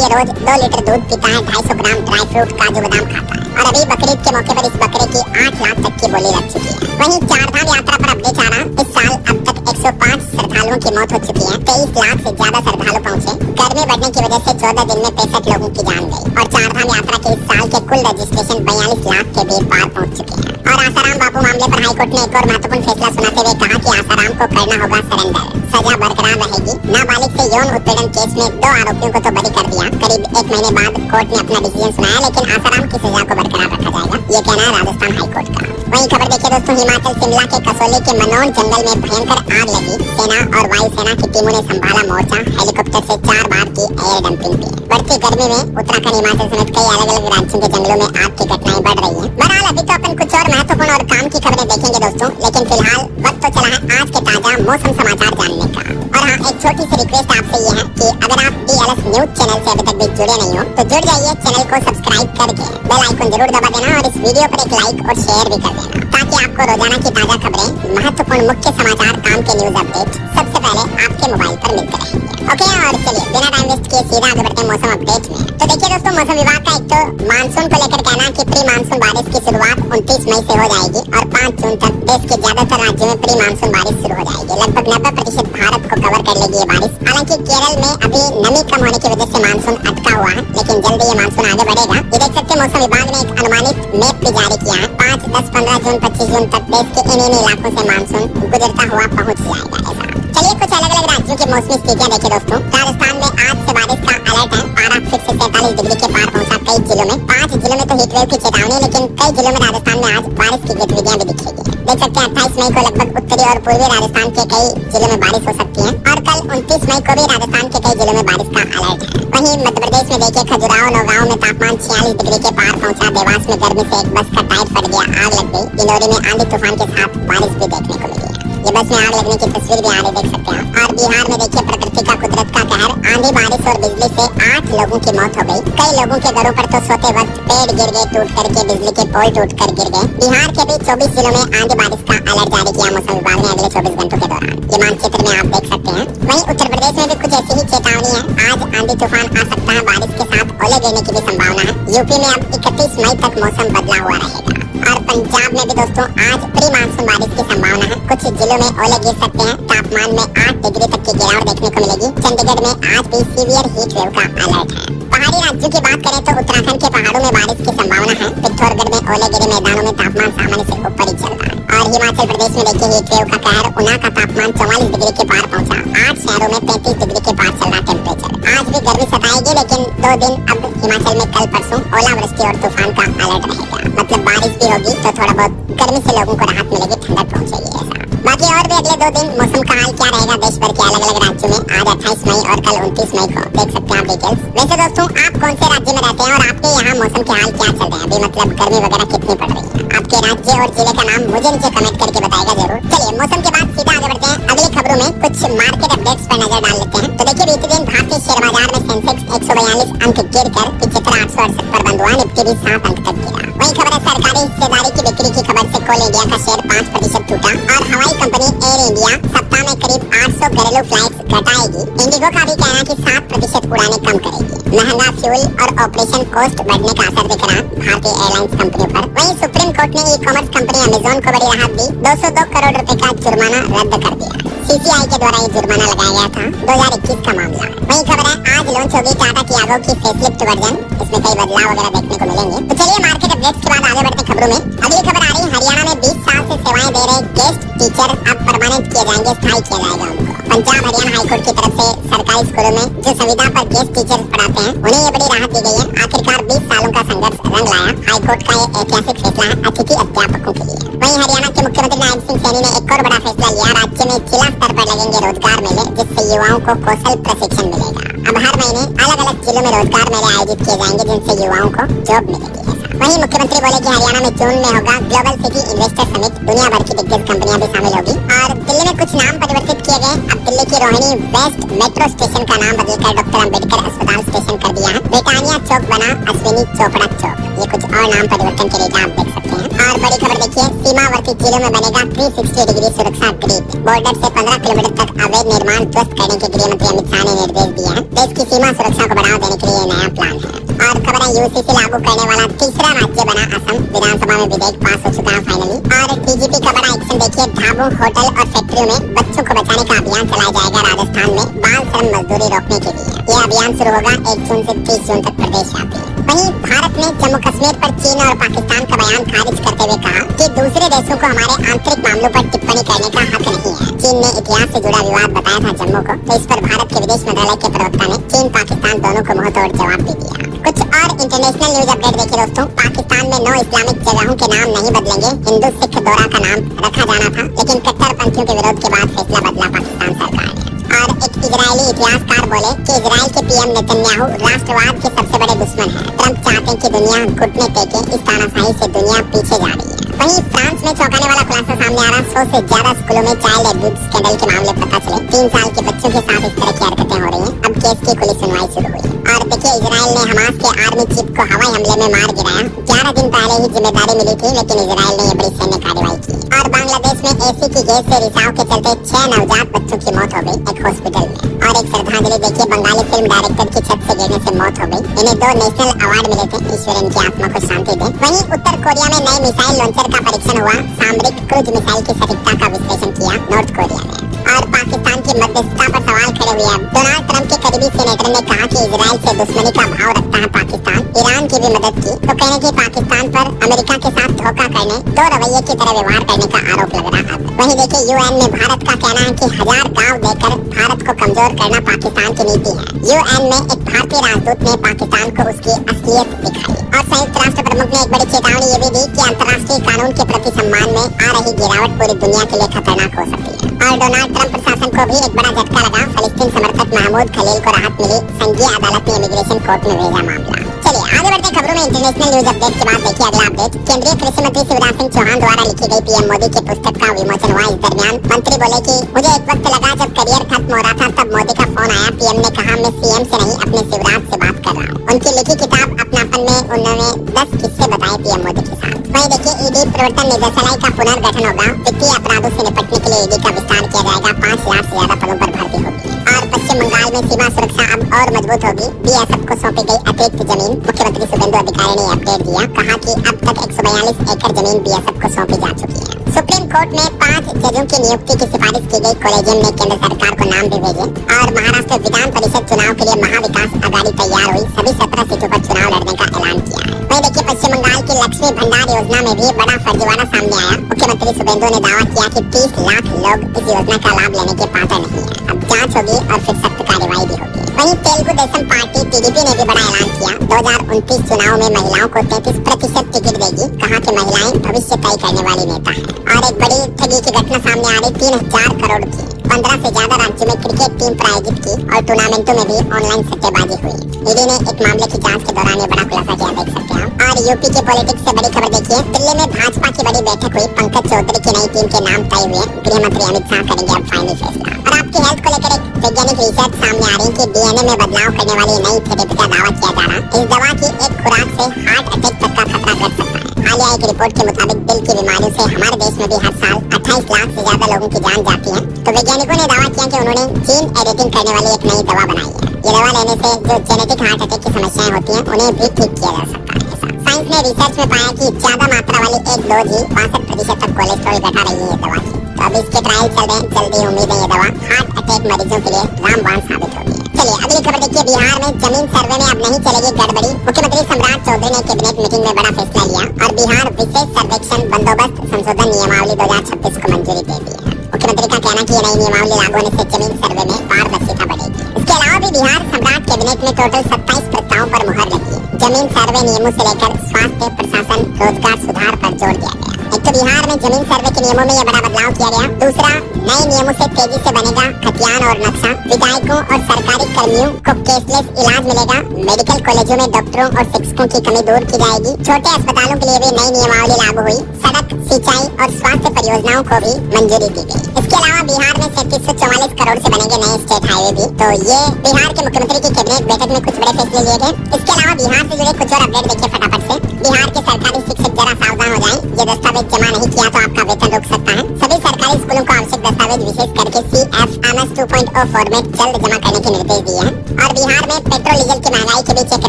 ये रोज 2 लीटर दूध पीता है, 250 ग्राम ड्राई फ्रूट काजू बादाम खाता है और अभी बकरीद के मौके पर इस बकरे की 8 लाख तक की बोली लग चुकी है। वहीं चारधाम यात्रा पर अपडेट आ रहा, इस साल अब तक 105 श्रद्धालुओं की मौत हो चुकी है। 23 लाख से ज्यादा श्रद्धालु पहुंचे। गर्मी बढ़ने की वजह से 14 दिन में 65 लोगों की जान गई और चारधाम यात्रा के इस साल के कुल रजिस्ट्रेशन 42 लाख के भी पार पहुंच चुके हैं। और आसाराम बापू मामले पर हाईकोर्ट ने एक और महत्वपूर्ण फैसला सुनाते हुए कहा कि आसाराम को करना होगा सरेंडर, सजा बरकरार रहेगी। नाबालिग से यौन उत्पीड़न केस में 2 आरोपियों को तो बरी कर दिया, करीब 1 महीने बाद कोर्ट ने अपना डिसीजन सुनाया, लेकिन आसाराम की सजा को बरकरार रखा जाएगा, ये कहना है राजस्थान हाईकोर्ट का। वहीं खबर देखिए दोस्तों, हिमाचल शिमला के कसौली के मनोर जंगल में भयंकर आग लगी। सेना और वायुसेना की टीमों ने संभाला मोर्चा, हेलीकॉप्टर से 4 बार की एयर डंपिंग की। बढ़ती गर्मी में उत्तराखंड, हिमाचल समेत कई अलग अलग राज्यों के जंगलों में आग की घटनाएं बढ़ रही हैं। बहरहाल अभी तो अपन कुछ और महत्वपूर्ण और काम की खबरें देखेंगे दोस्तों, लेकिन फिलहाल वक्त तो चला है आज के ताजा मौसम समाचार जानने का। और हाँ, एक छोटी सी रिक्वेस्ट आपसे ये है कि अगर आप DLS न्यूज चैनल से अभी तक भी जुड़े नहीं हो तो जुड़ जाइए, चैनल को सब्सक्राइब करके बेल आइकन जरूर दबा देना और इस वीडियो पर एक लाइक और शेयर भी कर देना, ताकि आपको रोजाना की ताजा खबरें, महत्वपूर्ण मुख्य समाचार, काम के न्यूज अपडेट सबसे पहले आपके मोबाइल पर मिलते रहेंगे। ओके, और चलिए बिना टाइम वेस्ट किए सीधा आगे बढ़ते हैं मौसम अपडेट में। तो देखिए दोस्तों, मौसम विभाग का एक तो मानसून को लेकर कहना कि प्री मानसून बारिश की शुरुआत 29 मई से हो जाएगी और 5 जून तक देश के ज्यादातर राज्यों में प्री मानसून बारिश शुरू हो जाएगी। लगभग 90% भारत को कवर कर लेगी ये बारिश। हालांकि केरल में अभी नमी कम होने की वजह से मानसून अटका हुआ है, लेकिन जल्दी ये मानसून आगे बढ़ेगा। ये देख सकते हैं, मौसम विभाग ने एक अनुमानित मैप भी जारी किया है। 5, 10, 15 जून, 25 जून तक देश के इन इलाकों से मानसून गुजरता हुआ पहुंच जाएगा। ऐसा चलिए कुछ अलग अलग राज्यों की मौसमी स्थितियां देखें दोस्तों। राजस्थान में आज से बारिश का अलर्ट है। पारा फिर से 47 डिग्री के पार पहुंचा कई जिलों में। 5 जिलों में तो हीट वेव की चेतावनी, लेकिन कई जिलों में राजस्थान में आज बारिश की गतिविधियां भी दिखेगी। देख सकते हैं 28 मई को लगभग उत्तरी और पूर्वी राजस्थान के कई जिलों में बारिश हो सकती है और कल 29 मई को भी राजस्थान के कई जिलों में बारिश का अलर्ट है। वहीं मध्य प्रदेश में देखिए, खजुराहो, नौगांव में तापमान 46 डिग्री के पार पहुंचा। देवास में गर्मी से एक बस का टायर फट गया, आग लग गई। डिंडोरी में आंधी तूफान के साथ बारिश भी देखने को मिली है। ये बस में आग लगने की तस्वीर भी आ रही, देख सकते हैं। और बिहार में देखिए, प्रकृति का कुदरत का कहर, आंधी बारिश और बिजली से 8 लोगों की मौत हो गई। कई लोगों के घरों पर तो सोते वक्त पेड़ गिर गए टूट करके, बिजली के पोल टूटकर गिर गए। बिहार के भी 24 जिलों में आंधी बारिश का अलर्ट जारी किया मौसम विभाग ने अगले 24 घंटों के दौरान। ये मानचित्र में आप देख सकते हैं। वहीं उत्तर प्रदेश में भी कुछ ऐसी ही चेतावनी है। आज आंधी तूफान आ सकता है, बारिश के साथ ओले गिरने की भी संभावना है। यूपी में अब 31 मई तक मौसम बदला हुआ रहेगा। और पंजाब में भी दोस्तों आज प्री मानसून बारिश की संभावना है। कुछ जिलों में ओले गिर सकते हैं। तापमान में 8 डिग्री तक की गिरावट देखने को मिलेगी। चंडीगढ़ में आज भी सीवियर हीट वेव का अलर्ट है। पहाड़ी राज्यों की बात करें तो उत्तराखंड के पहाड़ों में बारिश की संभावना है। पिथौरागढ़ में ओले गिरे मैदानों में तापमान सामान्य से ऊपर ही चल रहा है। और हिमाचल प्रदेश में देखिए, हीट वेव का कहर, ऊना का तापमान 44 डिग्री के पार पहुंचा। 8 शहरों में 35 डिग्री के पार चल रहा टेम्परेचर। आज भी गर्मी सताएगी, लेकिन 2 दिन अब हिमाचल में कल परसों ओलावृष्टि और तूफान का अलर्ट रहेगा। मतलब बारिश भी होगी तो थोड़ा बहुत गर्मी से लोगों को राहत मिलेगी, ठंडक पहुंचेगी। ऐसा बाकी और भी अगले 2 दिन मौसम का हाल क्या रहेगा देश भर के अलग अलग राज्यों में, आज 28 मई और कल 29 मई को देख सकते हैं आप डिटेल्स। वैसे दोस्तों, आप कौन से राज्य में रहते हैं और आपके यहाँ मौसम के हाल क्या चल रहे हैं अभी, मतलब गर्मी वगैरह कितनी पड़ रही है? आपके राज्य और जिले का नाम मुझे नीचे कमेंट करके बताएगा जरूर। चलिए मौसम के बाद सीधा आगे बढ़ते हैं अगली खबरों में। कुछ मार्केट अपडेट्स पर नजर डाल लेते हैं। तो देखिए, बीते दिन भारतीय शेयर बाजार में सेंसेक्स 142 अंक गिरकर 75,868 पर बंद हुआ। निफ्टी भी 7 अंक तक गिरा। वहीं खबर है सरकारी हिस्सेदारी की बिक्री की खबर से कोल इंडिया का शेयर 5% टूटा। और हवाई कंपनी एयर इंडिया सप्ताह में करीब 800 घरेलू फ्लाइट्स घटाएगी। इंडिगो का भी कहना है कि 7% उड़ानें कम करेगी। महंगा फ्यूल और ऑपरेशन कॉस्ट बढ़ने का असर दिख रहा भारतीय एयरलाइंस कंपनियों पर। वहीं सुप्रीम कोर्ट ने ई कॉमर्स कंपनी अमेजोन को बड़ी राहत दी। 202 करोड़ रुपए का जुर्माना रद्द कर दिया। CCI के द्वारा ये जुर्माना लगाया गया था। 2021 का मामला। वहीं खबर है आज लॉन्च होगी टाटा टियागो की फेसलिफ्ट वर्जन। इसमें कई बदलाव वगैरह देखने को मिलेंगे। तो चलिए मार्केट अपडेट्स के बाद आगे बढ़ते खबरों में। अगली खबर आ रही है, हरियाणा में 20 साल से सेवाएं दे रहे गेस्ट टीचर अब परमानेंट किए जाएंगे, स्थायी किया जाएगा उनको। पंजाब हरियाणा हाईकोर्ट की तरफ से सरकारी स्कूलों में जो संविदा पर गेस्ट टीचर्स पढ़ाते हैं उन्हें ये बड़ी राहत दी गई है। आखिरकार 20 सालों का संघर्ष रंग लाया। हाईकोर्ट का ये ऐतिहासिक फैसला है अतिथि अध्यापकों के लिए। वहीं हरियाणा के मुख्यमंत्री नायब सिंह सैनी ने एक और बड़ा फैसला लिया। राज्य में जिला स्तर पर लगेंगे रोजगार मेले, जिससे युवाओं को कौशल प्रशिक्षण मिलेगा। अब हर महीने अलग अलग जिलों में रोजगार मेले आयोजित किए जाएंगे, जिनसे युवाओं को जॉब मिलेगी। वहीं मुख्यमंत्री बोले कि हरियाणा में जून में होगा ग्लोबल सिटी इन्वेस्टर समिट। दुनिया भर की दिग्गज कंपनियां भी शामिल होगी। और दिल्ली में कुछ नाम परिवर्तित किए गए। अब दिल्ली की रोहिणी वेस्ट मेट्रो स्टेशन का नाम बदलकर डॉक्टर अंबेडकर अस्पताल स्टेशन कर दिया है। ब्रिटानिया चौक बना अश्विनी चोपड़ा चौक। ये कुछ और नाम परिवर्तन के लिए आप देख सकते हैं। और बड़ी खबर देखिए, सीमावर्ती जिलों में बनेगा 360 डिग्री सुरक्षा ग्रिड। बॉर्डर से 15 किलोमीटर तक अवैध निर्माण ध्वस्त करने के गृह मंत्री अमित शाह ने निर्देश दिए हैं। देश की सीमा सुरक्षा को बढ़ावा देने के लिए नया प्लान है। और खबर है यूसीसी लागू करने वाला तीसरा राज्य बना असम, विधानसभा में विधेयक पास हो चुका है फाइनली। और डीजीपी का बड़ा एक्शन देखिए, ढाबों, होटल और फैक्ट्रियों में बच्चों को बचाने का अभियान चलाया जाएगा राजस्थान में बाल श्रम मजदूरी रोकने के लिए। यह अभियान शुरू होगा 1 जून से 30 जून तक प्रदेश व्यापी। वहीं भारत ने जम्मू कश्मीर पर चीन और पाकिस्तान का बयान खारिज करते हुए कहा कि दूसरे देशों को हमारे आंतरिक मामलों पर टिप्पणी करने का हक नहीं है। चीन ने इतिहास से जुड़ा विवाद बताया था जम्मू को, तो इस पर भारत के विदेश मंत्रालय के प्रवक्ता ने चीन पाकिस्तान दोनों को मुंहतोड़ जवाब दे दिया। कुछ और इंटरनेशनल न्यूज अपडेट देखिए दोस्तों। पाकिस्तान में 9 इस्लामिक जगहों के नाम नहीं बदलेंगे। हिंदू सिख दौरा का नाम रखा जाना था, लेकिन कट्टरपंथियों के विरोध के बाद फैसला बदला पाकिस्तान सरकार ने। और एक इजरायली इतिहासकार बोले कि इजराइल के पीएम नेतन्याहू राष्ट्रवाद के सबसे बड़े दुश्मन हैं। ट्रंप चाहते हैं कि दुनिया घुटने टेके, इस तानाशाही से दुनिया पीछे जा रही है। वहीं फ्रांस में चौंकाने वाला खुलासा सामने आ रहा, 100 से ज्यादा स्कूलों में चाइल्ड एब्यूज स्कैंडल के मामले पता चले। 3 साल के बच्चों के साथ इस तरह की हरकतें हो रही हैं। अब केस की खुली सुनवाई शुरू हुई। और देखिए, इजराइल ने हमास के आर्मी चीफ को हवाई हमले में मार गिराया। 11 दिन पहले ही जिम्मेदारी मिली थी, लेकिन इजराइल ने ये बड़ी सैन्य कार्रवाई की। और बांग्लादेश में एसी की गैस से रिसाव के चलते 6 नवजात बच्चों की मौत हो गई एक हॉस्पिटल में। और एक श्रद्धांजलि देखिए, बंगाली फिल्म डायरेक्टर की छत से गिरने से मौत हो गई। इन्हें 2 नेशनल अवार्ड मिले थे, ईश्वर इनकी आत्मा को शांति दे। वहीं उत्तर कोरिया में नए मिसाइल लॉन्चर का परीक्षण हुआ। सामरिक क्रूज मिसाइल की सटीकता का विश्लेषण किया नॉर्थ कोरिया ने। और पाकिस्तान की मध्यस्थता पर सवाल खड़े हुए हैं। डोनाल्ड ट्रंप के करीबी सेनेटर ने कहा कि इजराइल से दुश्मनी का भाव रखता है पाकिस्तान, ईरान की भी मदद की, तो कहने की पाकिस्तान पर अमेरिका के साथ धोखा करने, 2 रवैये की तरह व्यवहार करने का आरोप लग रहा है। वहीं देखिए, यूएन में भारत का कहना है कि 1000 गाँव देकर भारत को कमजोर करना पाकिस्तान की नीति है। यूएन में एक भारतीय राजदूत ने पाकिस्तान को उसकी असलियत दिखाई। और संयुक्त राष्ट्र प्रमुख ने एक बड़ी चेतावनी ये भी दी कि अंतर्राष्ट्रीय कानून के प्रति सम्मान में आ रही गिरावट पूरी दुनिया के लिए खतरनाक हो सकती है। और डोनाल्ड ट्रंप प्रशासन को भी एक बड़ा झटका लगा। फिलिस्तीन समर्थक महमूद खलील को राहत मिली। संघीय अदालत ने इमिग्रेशन कोर्ट में भेजा मामला। चलिए आगे बढ़ते खबरों में। इंटरनेशनल न्यूज अपडेट के बाद देखिए अगला अपडेट। केंद्रीय कृषि मंत्री शिवराज सिंह चौहान द्वारा लिखी गई पीएम मोदी की पुस्तक का विमोचन हुआ। इस दरमियान मंत्री बोले कि मुझे एक वक्त लगा जब करियर खत्म हो रहा था, तब मोदी का फोन आया। पीएम ने कहा, मैं सीएम से नहीं अपने शिवराज से बात कर रहा हूँ। उनकी लिखी किताब अपनापन में उन्होंने 10 किस्से बताए पीएम मोदी के साथ। वहीं देखिए, ईडी प्रवर्तन निदेशालय का पुनर्गठन होगा। वित्तीय अपराधों से निपटने के लिए ईडी का विस्तार किया जाएगा। 5 लाख से ज्यादा पदों पर भर्ती होगी। और पश्चिम बंगाल में सीमा सुरक्षा अब और मजबूत होगी। बीएसएफ को सौंपी गई अतिरिक्त जमीन। मुख्यमंत्री शुभेंदु अधिकारी ने अपडेट दिया, कहा कि अब तक 142 एकड़ जमीन बीएसएफ को सौंपी जा चुकी है। सुप्रीम कोर्ट में 5 जजों की नियुक्ति की सिफारिश की गई। कॉलेजियम ने केंद्र सरकार को नाम भी भेजे। और महाराष्ट्र विधान परिषद चुनाव के लिए महाविकास आघाड़ी तैयार हुई। सभी 17 सीटों पर चुनाव लड़ने का ऐलान किया है। वहीं देखिए, पश्चिम बंगाल की लक्ष्मी भंडार योजना में भी बड़ा फर्जीवाड़ा सामने आया। मुख्यमंत्री शुभेंदु ने दावा किया कि 30 लाख लोग इस योजना का लाभ लेने के पात्र नहीं है। अब जांच होगी और फिर सख्त कार्रवाई भी होगी। वहीं तेलुगु देशम पार्टी टीडीपी ने भी बड़ा ऐलान किया। 2029 चुनाव में महिलाओं को 33% टिकट देगी। कहा कि महिलाएं भविष्य तय करने वाली नेता है। और एक बड़ी ठगी की घटना सामने आ रही, 3000 करोड़ की 15 से ज्यादा राज्यों में क्रिकेट टीम प्रायोजित की और टूर्नामेंटों में भी ऑनलाइन सट्टेबाजी हुई। ईडी ने एक मामले की जांच के दौरान ये बड़ा खुलासा किया, देख सकते हैं। और यूपी के पॉलिटिक्स से बड़ी खबर देखिए, दिल्ली में भाजपा की बड़ी बैठक हुई। पंकज चौधरी की नई टीम के नाम तय हुए। गृह मंत्री अमित शाह करेंगे अब फाइनल फैसला। और आपकी हेल्थ को लेकर एक वैज्ञानिक रिसर्च सामने आ रही है कि डीएनए में बदलाव करने वाली नई थेरेपी का दावा किया जा रहा है। इस दवा की एक खुराक से हार्ट अटैक तक का खतरा घट सकता है। हालिया एक रिपोर्ट के मुताबिक दिल की बीमारियों से हमारे देश में भी हर साल 28 लाख से ज्यादा लोगों की जान जाती है। तो वैज्ञानिकों ने दावा किया कि उन्होंने जीन एडिटिंग करने वाली एक नई दवा बनाई है। ये दवा लेने से जो जेनेटिक हार्ट अटैक की समस्याएं होती हैं, उन्हें भी ठीक किया जा सकता है। साइंस ने रिसर्च में पाया कि ज्यादा मात्रा वाली एक डोज ही 62% तक कोलेस्ट्रॉल घटा रही है ये दवा की। तो अब इसके ट्रायल चल रहे हैं। जल्दी उम्मीद है ये दवा हार्ट अटैक मरीजों के लिए रामबाण साबित होगी। चलिए अगली खबर देखिए। बिहार में जमीन सर्वे में अब नहीं चलेगी गड़बड़ी। मुख्यमंत्री सम्राट चौधरी ने कैबिनेट मीटिंग में बड़ा फैसला लिया और बिहार विशेष सर्वेक्षण बंदोबस्त संशोधन नियमावली 2026 को मंजूरी दे दी है। मुख्यमंत्री का कहना कि ये नई नियमावली लागू होने से जमीन सर्वे में पारदर्शिता बढ़ेगी। इसके अलावा भी बिहार सम्राट कैबिनेट में टोटल 27 प्रस्तावों पर मुहर लगी। जमीन सर्वे नियमों से लेकर स्वास्थ्य, प्रशासन, रोजगार सुधार पर जोर दिया गया। एक तो बिहार में जमीन सर्वे के नियमों में यह बड़ा बदलाव किया गया। दूसरा, नए नियमों से तेजी से बनेगा खतियान और नक्शा। विधायकों और सरकारी कर्मियों को केसलेस इलाज मिलेगा। मेडिकल कॉलेजों में डॉक्टरों और शिक्षकों की कमी दूर की जाएगी। छोटे अस्पतालों के लिए भी नई नियमावली लागू हुई। सड़क, सिंचाई और स्वास्थ्य परियोजनाओं को भी मंजूरी दी गई। इसके अलावा बिहार में 3744 करोड़ से बनेंगे नए स्टेट हाईवे भी। तो ये बिहार के मुख्यमंत्री की कैबिनेट बैठक में कुछ बड़े फैसले लिए गए। इसके अलावा बिहार से जुड़े कुछ और अपडेट देखिए फटाफट से। बिहार के सरकारी शिक्षक जरा सावधान हो जाएं। ये दस्तावेज जमा नहीं किया तो आपका वेतन रुक सकता है। सभी सरकारी स्कूलों को आवश्यक दस्तावेज विशेष करके CFMS2 2.0 फॉर्मेट जल्द जमा करने के निर्देश दिए हैं। और बिहार में पेट्रोल डीजल की महंगाई के बीच एक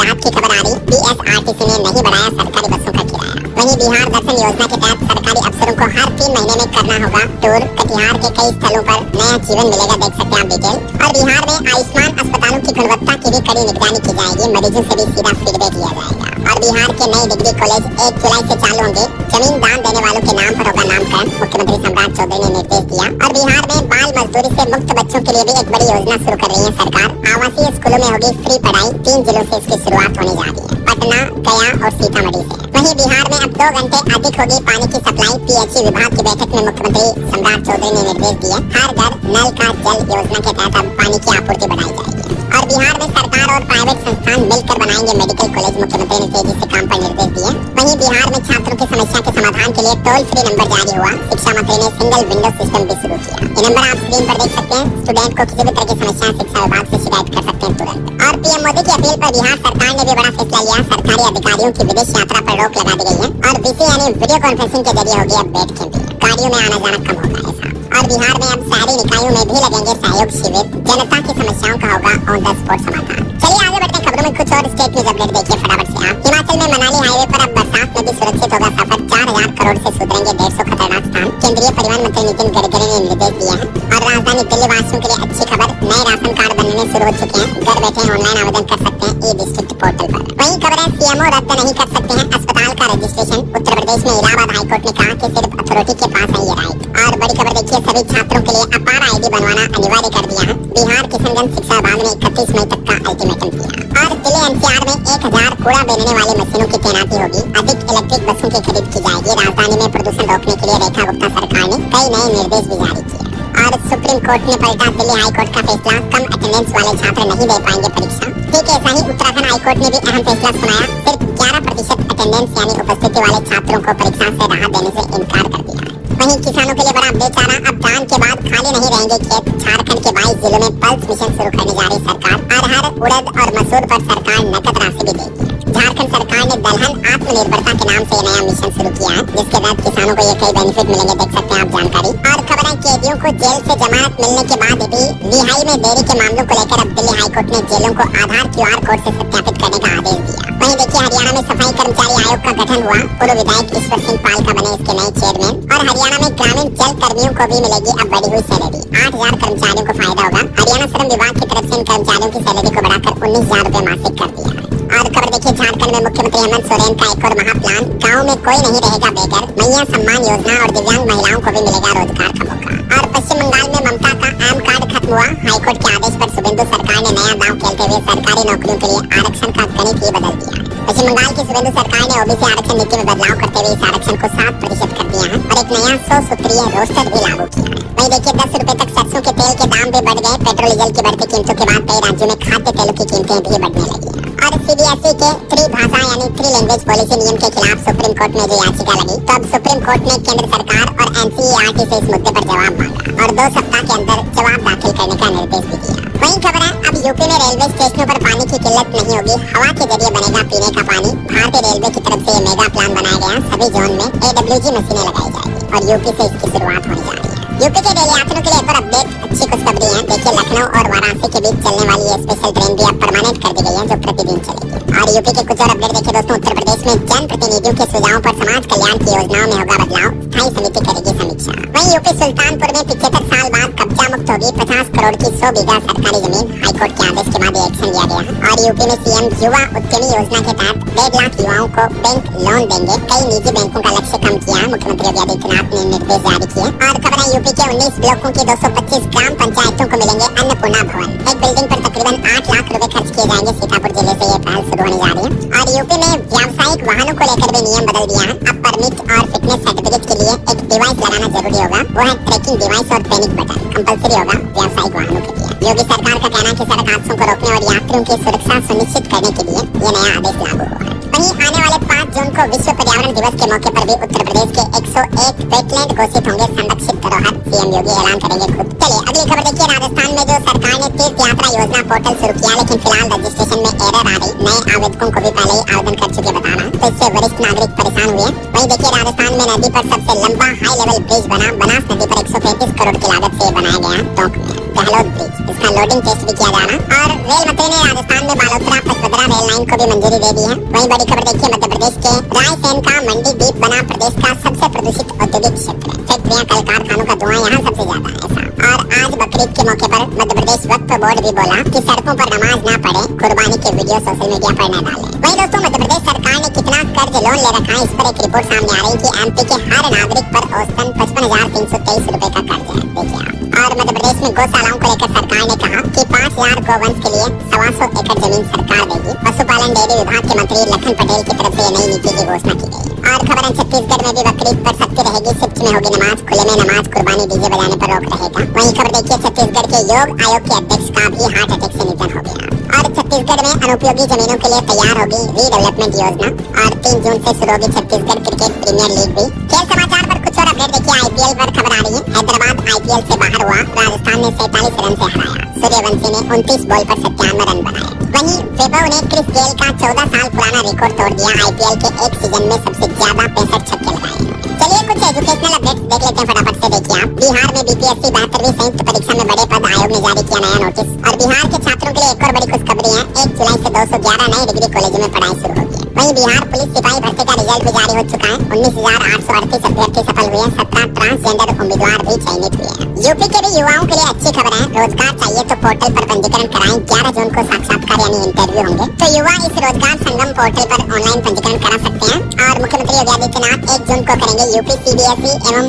राहत की खबर आ रही। बीएसआरटीसी ने नहीं बढ़ाया सरकारी बसों का किराया। वहीं बिहार दर्शन योजना के तहत सरकारी अफसरों को हर 3 महीने में करना होगा टूर। कटिहार के कई स्थलों पर नया जीवन मिलेगा, देख सकते हैं आप डिटेल। और बिहार में आयुष्मान अस्पतालों की गुणवत्ता की भी कड़ी निगरानी की जाएगी, मरीजों से भी सीधा फीडबैक लिया जाएगा। और बिहार के नए डिग्री कॉलेज 1 जुलाई से चालू होंगे। जमीन दान देने वालों के नाम पर होगा नामकरण, मुख्यमंत्री सम्राट चौधरी ने निर्देश दिया। और बिहार में बाल मजदूरी से मुक्त बच्चों के लिए भी एक बड़ी योजना शुरू कर रही है सरकार। आवासीय स्कूलों में होगी फ्री पढ़ाई। 3 जिलों से इसकी शुरुआत होने जा रही है, पटना, गया और सीतामढ़ी से। वहीं बिहार में अब 2 घंटे अधिक होगी पानी की सप्लाई। पीएचई विभाग की बैठक में मुख्यमंत्री सम्राट चौधरी ने निर्देश दिए। हर घर नल का जल योजना के तहत अब पानी की आपूर्ति बढ़ाई जाएगी। और बिहार में सरकार और प्राइवेट संस्थान मिलकर बनाएंगे मेडिकल कॉलेज, मुख्यमंत्री ने तेजी से काम पर निर्देश दिए। वहीं बिहार में छात्रों की समस्या के समाधान के लिए टोल फ्री नंबर जारी हुआ। शिक्षा मंत्री ने सिंगल विंडो सिस्टम भी शुरू किया। ये नंबर आप स्क्रीन पर देख सकते हैं। स्टूडेंट को किसी भी तरह की समस्या शिक्षा विभाग से शिकायत कर सकते हैं तुरंत। और पीएम मोदी की अपील पर बिहार सरकार ने भी बड़ा फैसला लिया। सरकारी अधिकारियों की विदेश यात्रा पर रोक लगा दी गई है। और वीसी यानी वीडियो कॉन्फ्रेंसिंग के जरिए होगी अब बैठकें भी। गाड़ियों में आना जाना कम होगा ऐसा। और बिहार में अब शहरी निकायों में भी लगेंगे सहयोग शिविर। जनता की समस्याओं का होगा ऑन द स्पॉट समाधान। चलिए आगे बढ़ते हैं खबरों में। कुछ और स्टेट न्यूज अपडेट देखिए फटाफट से आप। हिमाचल में मनाली हाईवे पर अब बरसात में भी सुरक्षित होगा सफर। 4000 करोड़ से सुधरेंगे 150 खतरनाक स्थान। केंद्रीय परिवहन मंत्री नितिन गडकरी ने निर्देश दिए हैं। और राजधानी दिल्ली वासियों के लिए अच्छी खबर, नए राशन कार्ड बनने शुरू हो चुके हैं। घर बैठे ऑनलाइन आवेदन कर सकते हैं ई डिस्ट्रिक्ट पोर्टल पर। वहीं खबर है सीएमओ रद्द नहीं कर सकते हैं अस्पताल का रजिस्ट्रेशन। उत्तर प्रदेश में इलाहाबाद हाईकोर्ट ने कहा कि सिर्फ अथॉरिटी के पास है ये राइट। और बड़ी खबर देखिए, सभी छात्रों के लिए अपार आईडी बनवाना अनिवार्य कर दिया है। बिहार किशनगंज शिक्षा विभाग ने 31 मई तक का अल्टीमेटम दिया। और दिल्ली एनसीआर में 1000 कूड़ा बेचने वाली मशीनों की तैनाती होगी। अधिक इलेक्ट्रिक बसों की खरीद की जाएगी। राजधानी में प्रदूषण रोकने के लिए रेखा गुप्ता सरकार ने कई नए निर्देश भी जारी किए। और सुप्रीम कोर्ट ने पलटा दिल्ली हाई कोर्ट का फैसला। कम अटेंडेंस वाले छात्र नहीं दे पाएंगे परीक्षा। ठीक है, ऐसा ही उत्तराखंड हाई कोर्ट ने भी अहम फैसला सुनाया। सिर्फ 11% अटेंडेंस यानी उपस्थिति वाले छात्रों को परीक्षा से राहत देने से इनकार कर दिया। वहीं किसानों के लिए बड़ा अपडेट आ रहा। अब धान के बाद खाली नहीं रहेंगे खेत। झारखंड के 22 जिलों में पल्स मिशन शुरू करने जा रही सरकार। अरहर, उड़द और मसूर पर सरकार नकद राशि भी देगी। झारखंड सरकार ने दलहन आत्मनिर्भरता के नाम से नया मिशन शुरू किया है, जिसके तहत किसानों को ये कई बेनिफिट मिलेंगे, देख सकते हैं आप जानकारी। और खबर है कैदियों को जेल से जमानत मिलने के बाद भी रिहाई में देरी के मामलों को लेकर अब दिल्ली हाईकोर्ट ने जेलों को आधार QR कोड से सत्यापित करने का आदेश दिया। वहीं देखिए, हरियाणा में सफाई कर्मचारी आयोग का गठन हुआ। पूर्व विधायक ईश्वर सिंह पालका बने इसके नए चेयरमैन। और हरियाणा में ग्रामीण जल कर्मियों को भी मिलेगी अब बढ़ी हुई सैलरी। 8000 कर्मचारियों को फायदा होगा। हरियाणा श्रम विभाग की तरफ से इन कर्मचारियों की सैलरी को बढ़ाकर 19000 रुपए मासिक कर दिया है। और खबर देखिए, झारखंड में मुख्यमंत्री हेमंत सोरेन का एक और महाप्लान। गाँव में कोई नहीं रहेगा बेघर। मैया सम्मान योजना और दिव्यांग महिलाओं को भी मिलेगा रोजगार का मौका। और पश्चिम बंगाल में ममता का आम कार्ड खत्म हुआ। हाईकोर्ट के आदेश पर सुवेंदु सरकार ने नया दांव खेलते हुए सरकारी नौकरियों के लिए आरक्षण का गणित ही बदल दिया। पश्चिम बंगाल की सुवेंदु सरकार ने ओबीसी आरक्षण नीति में बदलाव करते हुए इस आरक्षण को 7% कर दिया है और एक नया 100 सूत्रीय रोस्टर भी लागू किया है। वहीं देखिए, 10 रुपए तक सरसों के तेल के दाम भी बढ़ गए। पेट्रोल डीजल की बढ़ती कीमतों के बाद कई राज्यों में खाद्य तेलों की कीमतें भी बढ़ने लगी। और सीबीएसई के 3 भाषा यानी 3 लैंग्वेज पॉलिसी नियम के खिलाफ सुप्रीम कोर्ट में जो याचिका लगी, तो अब सुप्रीम कोर्ट ने केंद्र सरकार और एनसीईआरटी से इस मुद्दे पर जवाब मांगा और 2 सप्ताह के अंदर जवाब दाखिल करने का निर्देश भी दिया। वहीं खबर है, अब यूपी में रेलवे स्टेशनों पर पानी की किल्लत नहीं होगी। हवा के जरिए बनेगा पीने का पानी। भारतीय रेलवे की तरफ से ये मेगा प्लान बनाया गया। सभी जोन में AWG मशीनें लगाई जाएगी और यूपी से इसकी शुरुआत होने जा रही है। यूपी के रेल यात्रियों के लिए एक और अपडेट, अच्छी खुशखबरी है। देखिए, लखनऊ और वाराणसी के बीच चलने वाली ये स्पेशल ट्रेन भी अब परमानेंट कर दी गई है, जो प्रतिदिन चलेगी। और यूपी के कुछ और अपडेट देखिए दोस्तों। उत्तर प्रदेश में जन प्रतिनिधियों के सुझावों पर समाज कल्याण की योजनाओं में होगा बदलाव। स्थायी समिति करेगी समीक्षा। वहीं यूपी सुल्तानपुर में 75 साल बाद कब्जा मुक्त होगी 50 करोड़ की 100 बीघा सरकारी जमीन। हाईकोर्ट के आदेश के बाद एक्शन लिया गया है। और यूपी में सीएम युवा उद्यमी योजना के तहत 1.5 लाख युवाओं को बैंक लोन देंगे। कई निजी बैंकों का लक्ष्य कम किया है। मुख्यमंत्री योगी आदित्यनाथ ने निर्देश जारी किए। और खबर है, यूपी के 19 ब्लॉकों की 225 ग्राम पंचायतों को मिलेंगे अन्नपूर्णा भवन। एक बिल्डिंग पर तकरीबन 8 लाख रुपए खर्च किए जाएंगे। सीतापुर जिले से ये पहल शुरू होने जा रही है। और यूपी में व्यावसायिक वाहनों को लेकर भी नियम बदल दिया है। अब परमिट और फिटनेस सर्टिफिकेट के लिए एक डिवाइस लगाना जरूरी होगा। वो है ट्रैकिंग डिवाइस और पैनिक बटन। कंपल्सरी होगा व्यावसायिक वाहनों के लिए। योगी सरकार का कहना है कि सड़क हादसों को रोकने और यात्रियों की सुरक्षा सुनिश्चित करने के लिए ये नया आदेश लागू हुआ है। वहीं आने वाले 5 जून को विश्व पर्यावरण दिवस के मौके पर भी उत्तर प्रदेश के 101 वेटलैंड घोषित होंगे संरक्षित धरोहर। सीएम योगी ऐलान करेंगे खुद। चलिए अगली खबर देखिए, राजस्थान में जो सरकार ने तीर्थ यात्रा योजना पोर्टल शुरू किया, लेकिन फिलहाल रजिस्ट्रेशन में एरर आ रही। नए आवेदकों को भी पहले ही आवेदन कर चुके बताना, तो इससे वरिष्ठ नागरिक परेशान हुए। वहीं देखिए, राजस्थान में नदी पर सबसे लंबा हाई लेवल ब्रिज बना। बनास नदी पर 135 करोड़ की लागत से बनाया गया। टोंक में गहलोत ब्रिज, इसका लोडिंग टेस्ट भी किया जाना। और रेल मंत्री ने राजस्थान में बालोतरा पचपदरा रेल लाइन को भी मंजूरी दे दी है। वहीं बड़ी खबर देखिए, मध्य प्रदेश के रायसेन का मंडी द्वीप बना प्रदेश का सबसे प्रदूषित औद्योगिक क्षेत्र। फैक्ट्रियां, कल कारखानों का धुआं यहाँ सबसे ज्यादा है। ऐसा और आज बकरीद के मौके पर मध्य प्रदेश वक्फ बोर्ड भी बोला कि सड़कों पर नमाज ना पढ़े, कुर्बानी के वीडियो सोशल मीडिया पर न डालें। वहीं दोस्तों, मध्य प्रदेश सरकार ने कितना कर्ज लोन ले रखा है, इस पर एक रिपोर्ट सामने आ रही है कि एमपी के हर नागरिक पर औसतन 55,323 रुपए का कर्ज है। देखिए आप। और मध्य प्रदेश में गौशालाओं को लेकर सरकार ने कहा कि 5,000 गौवंश के लिए 125 एकड़ जमीन सरकार देगी। पशुपालन डेयरी विभाग के मंत्री लखन पटेल की तरफ से ये नई नीति की घोषणा की गई। और खबर है, छत्तीसगढ़ में भी बकरीद पर सख्ती रहेगी, शिफ्ट में होगी नमाज, खुले में नमाज, कुर्बानी, डीजे बजाने पर रोक रहेगा। वहीं खबर देखिए, छत्तीसगढ़ के योग आयोग के अध्यक्ष का भी हार्ट अटैक से निधन हो गया। और छत्तीसगढ़ में अनुपयोगी जमीनों के लिए तैयार होगी रीडेवलपमेंट योजना। और 3 जून से शुरू होगी छत्तीसगढ़ क्रिकेट प्रीमियर लीग भी। खेल समाचार पर कुछ और अपडेट देखिए, आईपीएल पर खबर आ रही है। हैदराबाद आईपीएल से बाहर हुआ, राजस्थान ने 47 रन से हराया। सूर्यवंशी ने 29 बॉल पर 57 रन बनाए। वहीं वैभव ने क्रिस गेल का 14 साल पुराना रिकॉर्ड तोड़ दिया। आईपीएल के एक सीजन में सबसे ज्यादा 65 छक्के लगाए। चलिए कुछ एजुकेशनल अपडेट्स देख लेते हैं फटाफट से। देखिए आप, बिहार में बीपीएससी 72वीं संयुक्त परीक्षा में बड़े पद आयोग ने जारी किया नया नोटिस। और बिहार के छात्रों के लिए एक और बड़ी खुशखबरी है, 1 जुलाई से 211 नए डिग्री कॉलेजों में पढ़ाई शुरू होगी। वहीं बिहार पुलिस सिपाही भर्ती का रिजल्ट भी जारी हो चुका है। 19,838 अभ्यर्थी सफल हुए हैं, 17 ट्रांसजेंडर उम्मीदवार भी चयनित हुए हैं। यूपी के भी युवाओं के लिए अच्छी खबर है, रोजगार चाहिए तो पोर्टल पर पंजीकरण कराएं। 11 जून को साक्षात्कार यानी इंटरव्यू होंगे, तो युवा इस रोजगार संगम पोर्टल पर ऑनलाइन पंजीकरण करा सकते हैं। और मुख्यमंत्री योगी आदित्यनाथ 1 जून को करेंगे यूपी सीबीएसई एवं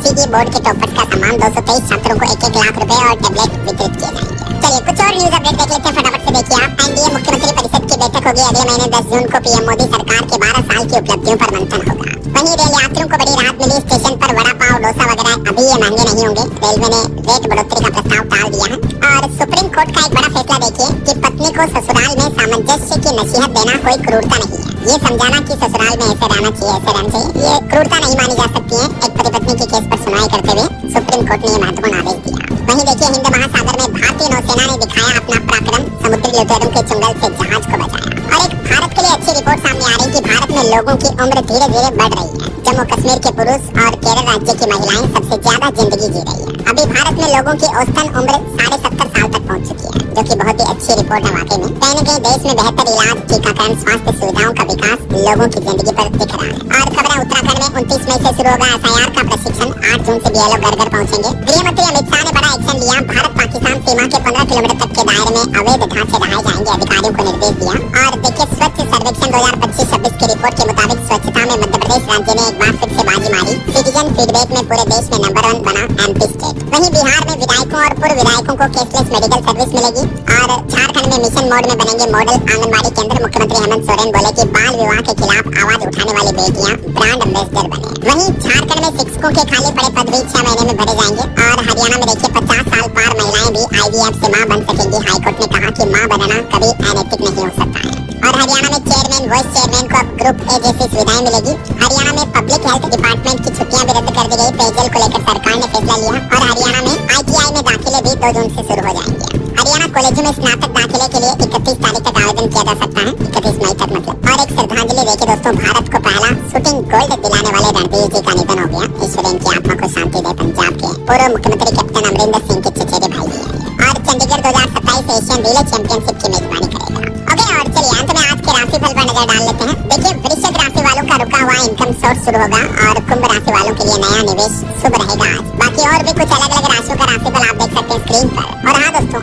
CISCE बोर्ड के टॉपर्स का सम्मान। 223 छात्रों को 1-1 लाख रुपए और टैबलेट वितरित किए जाएंगे। चलिए कुछ और न्यूज अपडेट देख लेते हैं फटाफट से। देखिए आप, एनडीए मुख्यमंत्री परिषद की बैठक होगी अगले महीने 10 जून को। पीएम मोदी सरकार के 12 साल की उपलब्धियों पर मंथन होगा। वहीं रेल यात्रियों को बड़ी राहत मिली, स्टेशन पर वड़ा पाव, डोसा वगैरह अभी ये महंगे नहीं होंगे। रेलवे ने रेट बढ़ोतरी का प्रस्ताव टाल दिया है। और सुप्रीम कोर्ट का एक बड़ा फैसला देखिए कि पत्नी को ससुराल में सामंजस्य की नसीहत देना कोई क्रूरता नहीं है। ये समझाना कि ससुराल में ऐसे रहना चाहिए, ऐसे रहना चाहिए, ये क्रूरता नहीं मानी जा सकती है। एक पति पत्नी के केस पर सुनवाई करते हुए सुप्रीम कोर्ट ने ये महत्वपूर्ण आदेश दिया। वहीं देखिए, हिंद महासागर में भारतीय नौसेना ने दिखाया अपना पराक्रम, समुद्री लुटेरों के चंगुल से जहाज को बचाया। और एक भारत के लिए अच्छी रिपोर्ट सामने आ रही है कि भारत में लोगों की उम्र धीरे धीरे बढ़ रही है। जम्मू कश्मीर के पुरुष और केरल राज्य की महिलाएं सबसे ज्यादा जिंदगी जी रही है। अभी भारत में लोगों की औसतन उम्र 70.5 साल तक पहुंच चुकी है, जो कि बहुत ही अच्छी रिपोर्ट है वाकई में। कहीं न कहीं देश में बेहतर इलाज, टीकाकरण, स्वास्थ्य सुविधाओं का विकास लोगों की जिंदगी पर दिख रहा है। और खबर है, उत्तराखंड में 29 मई से शुरू होगा SIR का प्रशिक्षण। 8 जून से BLO घर घर पहुंचेंगे। गृह मंत्री अमित शाह ने बड़ा एक्शन लिया। भारत पाकिस्तान सीमा के 15 किलोमीटर तक के दायरे में अवैध ढांचे ढहाए जाएंगे, अधिकारियों को निर्देश दिया। और देखिए, स्वच्छ सर्वेक्षण 2025-26 की रिपोर्ट के मुताबिक स्वच्छता में मध्य प्रदेश राज्य ने एक बार फिर से बाजी मारी। सिटीजन फीडबैक में पूरे देश में नंबर 1 बना MP स्टेट। वहीं बिहार में विधायकों और पूर्व विधायकों को कैशलेस मेडिकल सर्विस मिलेगी। और झारखंड में मिशन मोड में बनेंगे मॉडल आंगनबाड़ी केंद्र। मुख्यमंत्री हेमंत सोरेन बोले कि बाल विवाह के खिलाफ आवाज उठाने वाली बेटियां ब्रांड एम्बेसडर बने। वहीं झारखंड में शिक्षकों के खाली पड़े पद भी 6 महीने में भरे जाएंगे। और हरियाणा में देखिए, 50 साल पार महिलाएं भी IVF से मां बन सकेंगी। हाईकोर्ट ने कहा कि मां बनना कभी अनैतिक नहीं हो सकता है। और हरियाणा में चेयरमैन, वाइस चेयरमैन को अब ग्रुप A जैसी सुविधाएं मिलेगी। हरियाणा में पब्लिक हेल्थ डिपार्टमेंट की छुट्टियां भी रद्द कर दी गई। पेयजल को लेकर सरकार ने फैसला लिया। और हरियाणा में ITI में दाखिले भी 2 जून से शुरू हो जाएंगे। हरियाणा कॉलेजों में स्नातक दाखिले के लिए 31 तारीख तक आवेदन किया जा सकता है, 31 मई तक मतलब। और एक श्रद्धांजलि देखिए दोस्तों, भारत को पहला शूटिंग गोल्ड दिलाने वाले रणवीर जी का निधन हो गया। ईश्वर इनकी आत्मा को शांति दे। पंजाब के पूर्व मुख्यमंत्री कैप्टन अमरिंदर सिंह के चचेरे भाई भी हैं। और चंडीगढ़ 2027 एशियन रिले चैंपियनशिप की मेजबानी करेगा। ओके, और चलिए अंत में आज के राशिफल पर नजर डाल लेते हैं। देखिए, वृश्चिक राशि वालों का रुका हुआ इनकम सोर्स शुरू होगा। और कुंभ राशि वालों के लिए नया निवेश शुभ रहेगा आज। बाकी और भी कुछ अलग अलग राशियों का राशिफल आप देख सकते हैं स्क्रीन पर। और हाँ दोस्तों,